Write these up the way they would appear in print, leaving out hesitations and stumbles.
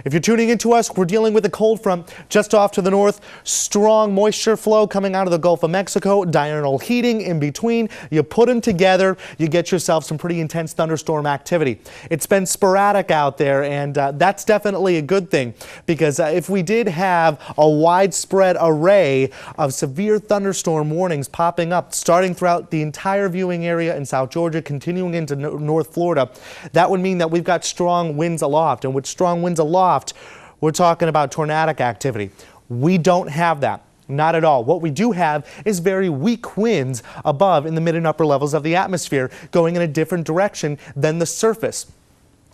If you're tuning into us, we're dealing with a cold front just off to the north. Strong moisture flow coming out of the Gulf of Mexico. Diurnal heating in between. You put them together, you get yourself some pretty intense thunderstorm activity. It's been sporadic out there, and that's definitely a good thing, because if we did have a widespread array of severe thunderstorm warnings popping up, starting throughout the entire viewing area in South Georgia, continuing into North Florida, that would mean that we've got strong winds aloft. And with strong winds aloft, we're talking about tornadic activity. We don't have that. Not at all. What we do have is very weak winds above in the mid and upper levels of the atmosphere, going in a different direction than the surface.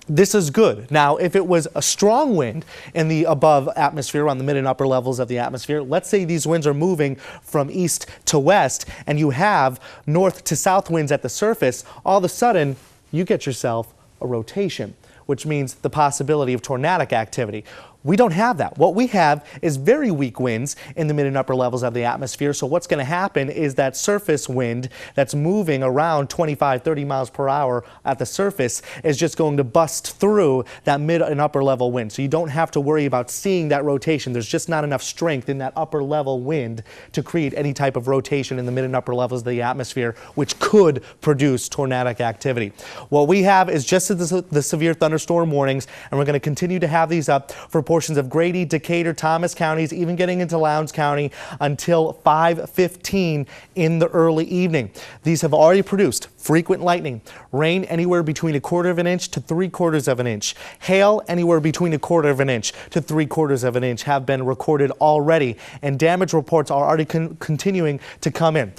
This is good. Now, if it was a strong wind in the above atmosphere, on the mid and upper levels of the atmosphere, let's say these winds are moving from east to west, and you have north to south winds at the surface, all of a sudden you get yourself a rotation, which means the possibility of tornadic activity. We don't have that. What we have is very weak winds in the mid and upper levels of the atmosphere. So what's going to happen is that surface wind that's moving around 25, 30 miles per hour at the surface is just going to bust through that mid and upper level wind. So you don't have to worry about seeing that rotation. There's just not enough strength in that upper level wind to create any type of rotation in the mid and upper levels of the atmosphere, which could produce tornadic activity. What we have is just the severe thunderstorm warnings, and we're going to continue to have these up for portions of Grady, Decatur, Thomas counties, even getting into Lowndes County until 5:15 in the early evening. These have already produced frequent lightning, rain anywhere between 1/4 of an inch to 3/4 of an inch, hail anywhere between 1/4 of an inch to 3/4 of an inch have been recorded already, and damage reports are already continuing to come in.